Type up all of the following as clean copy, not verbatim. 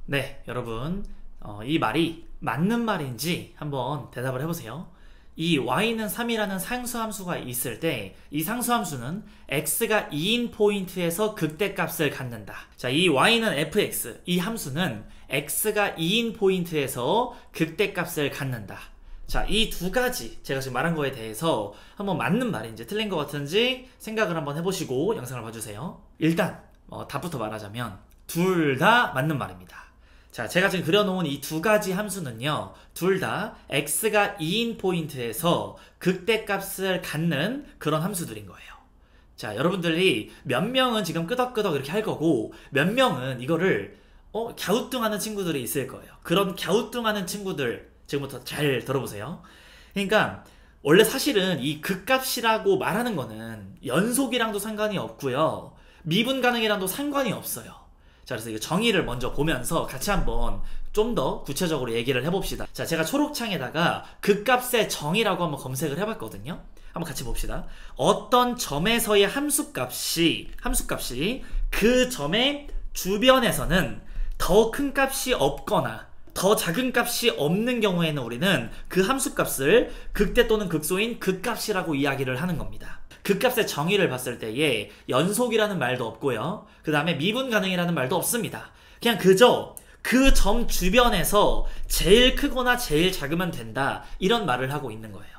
네, 여러분, 이 말이 맞는 말인지 한번 대답을 해보세요. 이 y는 3이라는 상수함수가 있을 때 이 상수함수는 x가 2인 포인트에서 극대값을 갖는다. 자, 이 y는 fx, 이 함수는 x가 2인 포인트에서 극대값을 갖는다. 자, 이 두 가지 제가 지금 말한 거에 대해서 한번 맞는 말인지 틀린 것 같은지 생각을 한번 해보시고 영상을 봐주세요. 일단 답부터 말하자면 둘 다 맞는 말입니다. 자, 제가 지금 그려놓은 이 두 가지 함수는요, 둘 다 x가 2인 포인트에서 극대값을 갖는 그런 함수들인 거예요. 자, 여러분들이 몇 명은 지금 끄덕끄덕 이렇게 할 거고, 몇 명은 이거를 갸우뚱하는 친구들이 있을 거예요. 그런 갸우뚱하는 친구들 지금부터 잘 들어보세요. 그러니까 원래 사실은 이 극값이라고 말하는 거는 연속이랑도 상관이 없고요, 미분 가능이랑도 상관이 없어요. 자, 그래서 이 정의를 먼저 보면서 같이 한번 좀 더 구체적으로 얘기를 해봅시다. 자, 제가 초록창에다가 극값의 정의라고 한번 검색을 해봤거든요. 한번 같이 봅시다. 어떤 점에서의 함수값이 그 점의 주변에서는 더 큰 값이 없거나 더 작은 값이 없는 경우에는 우리는 그 함수값을 극대 또는 극소인 극값이라고 이야기를 하는 겁니다. 극값의 정의를 봤을 때에 연속이라는 말도 없고요, 그 다음에 미분 가능이라는 말도 없습니다. 그냥 그저 그 점 주변에서 제일 크거나 제일 작으면 된다, 이런 말을 하고 있는 거예요.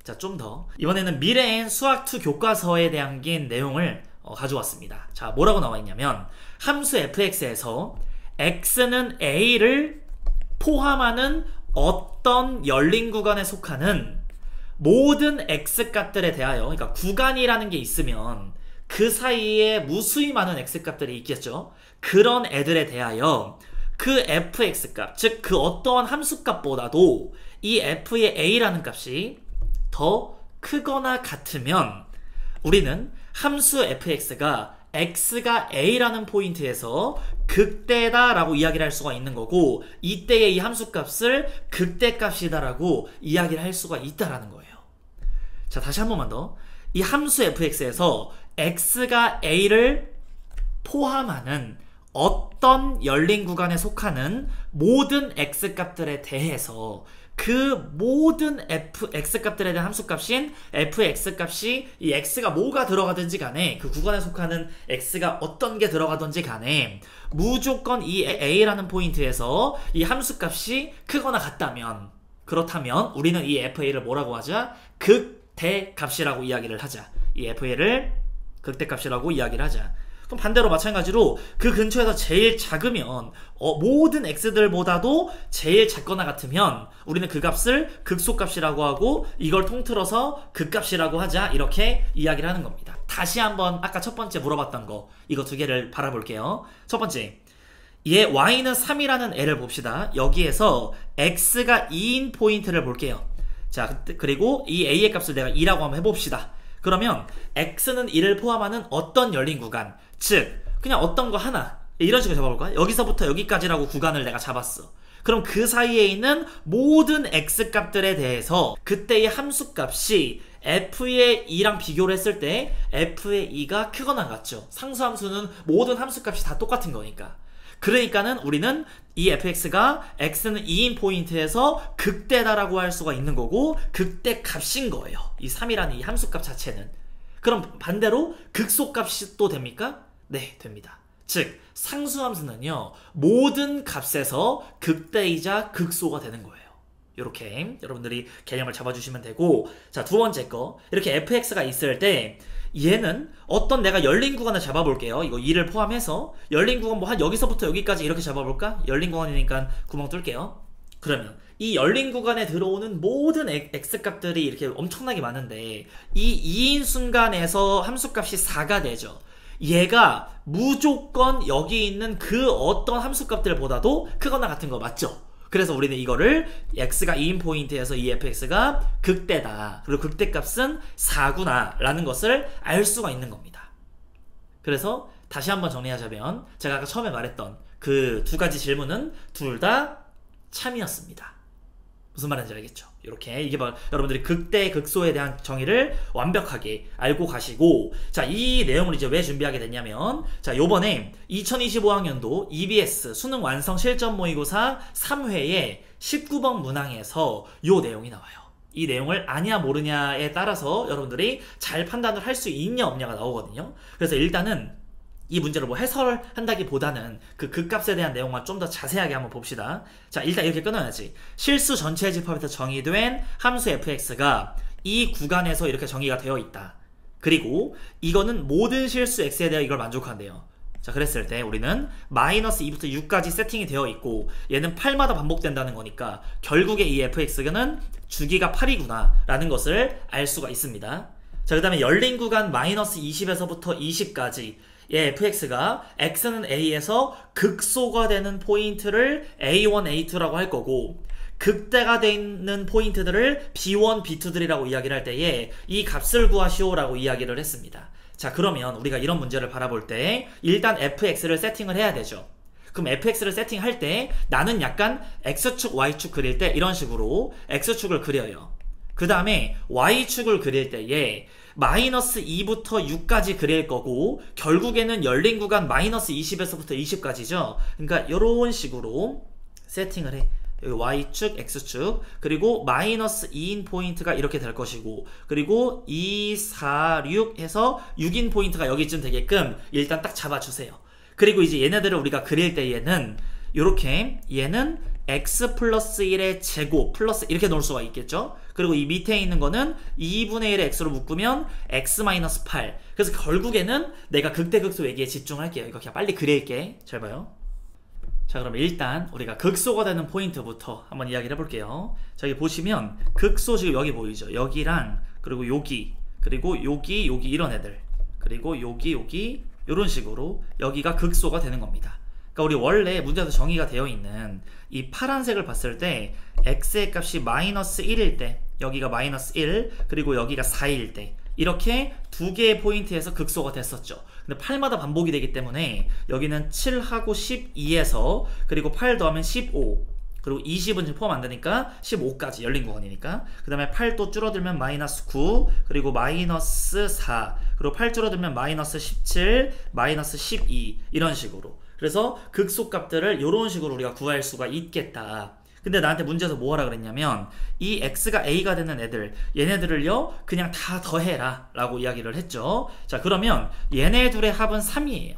자, 좀 더 이번에는 미래엔 수학2 교과서에 대한 내용을 가져왔습니다. 자, 뭐라고 나와 있냐면 함수 fx에서 x는 a를 포함하는 어떤 열린 구간에 속하는 모든 x값들에 대하여, 그러니까 구간이라는 게 있으면 그 사이에 무수히 많은 x값들이 있겠죠. 그런 애들에 대하여 그 fx값, 즉 그 어떠한 함수값보다도 이 f의 a라는 값이 더 크거나 같으면 우리는 함수 fx가 x가 a라는 포인트에서 극대다 라고 이야기를 할 수가 있는 거고, 이때의 이 함수값을 극대값이다 라고 이야기를 할 수가 있다라는 거예요. 자, 다시 한 번만 더. 이 함수 fx에서 x가 a를 포함하는 어떤 열린 구간에 속하는 모든 x값들에 대해서 그 모든 x값들에 대한 함수값인 fx값이 이 x가 뭐가 들어가든지 간에, 그 구간에 속하는 x가 어떤 게 들어가든지 간에 무조건 이 a라는 포인트에서 이 함수값이 크거나 같다면, 그렇다면 우리는 이 fa를 뭐라고 하자? 극대값이라고 이야기를 하자. 이 fa를 극대값이라고 이야기를 하자. 그럼 반대로 마찬가지로 그 근처에서 제일 작으면 모든 x들보다도 제일 작거나 같으면 우리는 그 값을 극소값이라고 하고 이걸 통틀어서 극값이라고 하자, 이렇게 이야기를 하는 겁니다. 다시 한번 아까 첫 번째 물어봤던 거, 이거 두 개를 바라볼게요. 첫 번째, 얘 y는 3이라는 애를 봅시다. 여기에서 x가 2인 포인트를 볼게요. 자, 그리고 이 a의 값을 내가 2라고 한번 해봅시다. 그러면 x는 2를 포함하는 어떤 열린 구간, 즉 그냥 어떤 거 하나, 이런 식으로 잡아볼까? 여기서부터 여기까지라고 구간을 내가 잡았어. 그럼 그 사이에 있는 모든 x값들에 대해서 그때의 함수값이 f의 2랑 비교를 했을 때 f의 2가 크거나 같죠. 상수함수는 모든 함수값이 다 똑같은 거니까. 그러니까는 우리는 이 fx가 x는 2인 포인트에서 극대다라고 할 수가 있는 거고, 극대값인 거예요, 이 3이라는 이 함수값 자체는. 그럼 반대로 극소값이 또 됩니까? 네, 됩니다. 즉 상수함수는요, 모든 값에서 극대이자 극소가 되는 거예요. 이렇게 여러분들이 개념을 잡아주시면 되고, 자, 두 번째 거, 이렇게 fx가 있을 때 얘는 어떤 내가 열린 구간을 잡아볼게요. 이거 2를 포함해서 열린 구간 뭐 한 여기서부터 여기까지 이렇게 잡아볼까? 열린 구간이니까 구멍 뚫게요. 그러면 이 열린 구간에 들어오는 모든 x값들이 이렇게 엄청나게 많은데 이 2인 순간에서 함수값이 4가 되죠. 얘가 무조건 여기 있는 그 어떤 함수값들보다도 크거나 같은 거 맞죠? 그래서 우리는 이거를 x가 2인 포인트에서 이 fx가 극대다, 그리고 극대값은 4구나 라는 것을 알 수가 있는 겁니다. 그래서 다시 한번 정리하자면 제가 아까 처음에 말했던 그 두 가지 질문은 둘 다 참이었습니다. 무슨 말인지 알겠죠? 이렇게 이게 바로 여러분들이 극대 극소에 대한 정의를 완벽하게 알고 가시고, 자, 이 내용을 이제 왜 준비하게 됐냐면, 자, 요번에 2025학년도 EBS 수능 완성 실전 모의고사 3회에 19번 문항에서 요 내용이 나와요. 이 내용을 아냐 모르냐에 따라서 여러분들이 잘 판단을 할 수 있냐 없냐가 나오거든요. 그래서 일단은 이 문제를 뭐 해설한다기보다는 그 극값에 대한 내용만 좀 더 자세하게 한번 봅시다. 자, 일단 이렇게 끊어야지. 실수 전체 집합에서 정의된 함수 fx가 이 구간에서 이렇게 정의가 되어 있다. 그리고 이거는 모든 실수 x에 대해 이걸 만족한대요. 자, 그랬을 때 우리는 마이너스 2부터 6까지 세팅이 되어 있고 얘는 8마다 반복된다는 거니까 결국에 이 fx는 주기가 8이구나 라는 것을 알 수가 있습니다. 자, 그 다음에 열린 구간 마이너스 20에서부터 20까지 fx가 x는 a에서 극소가 되는 포인트를 a1, a2라고 할 거고, 극대가 되는 포인트들을 b1, b2들이라고 이야기를 할 때에 이 값을 구하시오라고 이야기를 했습니다. 자, 그러면 우리가 이런 문제를 바라볼 때 일단 fx를 세팅을 해야 되죠. 그럼 fx를 세팅할 때 나는 약간 x축, y축 그릴 때 이런 식으로 x축을 그려요. 그 다음에 y축을 그릴 때에 마이너스 2부터 6까지 그릴 거고 결국에는 열린 구간 마이너스 20에서부터 20까지죠. 그러니까 이런 식으로 세팅을 해. 여기 y축, x축, 그리고 마이너스 2인 포인트가 이렇게 될 것이고, 그리고 2, 4, 6 해서 6인 포인트가 여기쯤 되게끔 일단 딱 잡아주세요. 그리고 이제 얘네들을 우리가 그릴 때에는 이렇게 얘는 x 플러스 1의 제곱 플러스 이렇게 놓을 수가 있겠죠. 그리고 이 밑에 있는 거는 2분의 1의 x로 묶으면 x 마이너스 8. 그래서 결국에는 내가 극대극소 얘기에 집중할게요. 이거 그냥 빨리 그릴게. 잘 봐요. 자, 그럼 일단 우리가 극소가 되는 포인트부터 한번 이야기를 해볼게요. 자, 여기 보시면 극소 지금 여기 보이죠. 여기랑 그리고 여기 그리고 여기 이런 애들 그리고 여기 이런 식으로 여기가 극소가 되는 겁니다. 그러니까 우리 원래 문제에서 정의가 되어 있는 이 파란색을 봤을 때 x의 값이 마이너스 1일 때 여기가 마이너스 1 그리고 여기가 4일 때 이렇게 두 개의 포인트에서 극소가 됐었죠. 근데 8마다 반복이 되기 때문에 여기는 7하고 12에서 그리고 8 더하면 15 그리고 20은 포함 안 되니까 15까지 열린 구간이니까, 그 다음에 8 또 줄어들면 마이너스 9 그리고 마이너스 4 그리고 8 줄어들면 마이너스 17 마이너스 12 이런 식으로. 그래서 극소값들을 이런 식으로 우리가 구할 수가 있겠다. 근데 나한테 문제에서 뭐 하라 그랬냐면 이 x가 a가 되는 애들 얘네들을요 그냥 다 더해라 라고 이야기를 했죠. 자, 그러면 얘네 둘의 합은 3이에요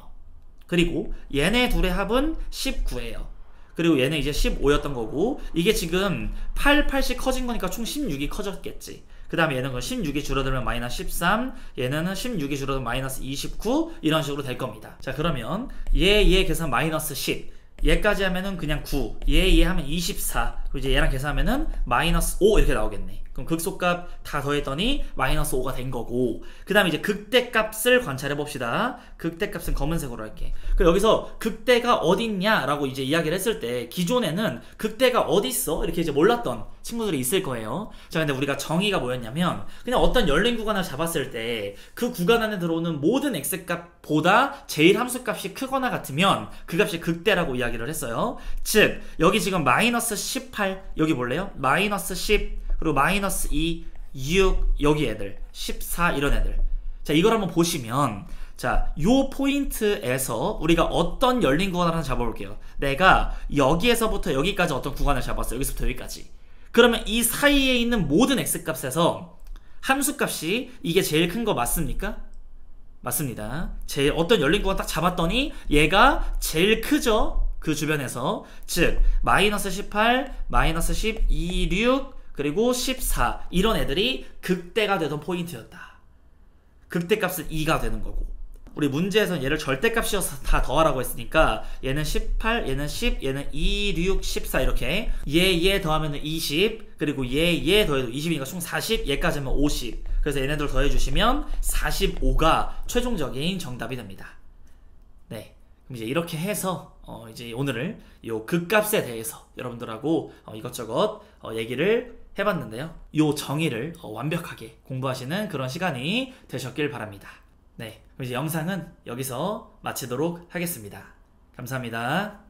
그리고 얘네 둘의 합은 19예요 그리고 얘는 이제 15였던 거고, 이게 지금 8, 8씩 커진 거니까 총 16이 커졌겠지. 그 다음에 얘는 16이 줄어들면 마이너스 13, 얘는 16이 줄어들면 마이너스 29 이런 식으로 될 겁니다. 자, 그러면 얘 계산 마이너스 10, 얘까지 하면은 그냥 9, 얘 하면 24, 그리고 이제 얘랑 계산하면은 마이너스 5 이렇게 나오겠네. 그럼 극소값 다 더했더니 마이너스 5가 된 거고, 그 다음에 이제 극대값을 관찰해 봅시다. 극대값은 검은색으로 할게. 그리고 여기서 극대가 어딨냐 라고 이제 이야기를 했을 때 기존에는 극대가 어딨어? 이렇게 이제 몰랐던 친구들이 있을 거예요. 자, 근데 우리가 정의가 뭐였냐면 그냥 어떤 열린 구간을 잡았을 때 그 구간 안에 들어오는 모든 x값보다 제일 함수값이 크거나 같으면 그 값이 극대라고 이야기를 했어요. 즉 여기 지금 마이너스 18 여기 볼래요? 마이너스 10 그리고 마이너스 2, 6 여기 애들 14 이런 애들. 자, 이걸 한번 보시면 자, 요 포인트에서 우리가 어떤 열린 구간을 하나 잡아볼게요. 내가 여기에서부터 여기까지 어떤 구간을 잡았어요. 여기서부터 여기까지. 그러면 이 사이에 있는 모든 x값에서 함수값이 이게 제일 큰 거 맞습니까? 맞습니다. 제일 어떤 열린 구간 딱 잡았더니 얘가 제일 크죠? 그 주변에서. 즉 마이너스 18, 마이너스 12, 6 그리고 14 이런 애들이 극대가 되던 포인트였다. 극대값은 2가 되는 거고, 우리 문제에서는 얘를 절대값이어서 다 더하라고 했으니까 얘는 18, 얘는 10, 얘는 2, 6, 14 이렇게 얘 더하면 20 그리고 얘 더해도 20이니까 총 40, 얘까지 하면 50. 그래서 얘네들 더해주시면 45가 최종적인 정답이 됩니다. 네, 그럼 이제 이렇게 해서 이제 오늘은 요 극값에 대해서 여러분들하고 이것저것 얘기를 해봤는데요. 요 정의를 완벽하게 공부하시는 그런 시간이 되셨길 바랍니다. 네, 그럼 이제 영상은 여기서 마치도록 하겠습니다. 감사합니다.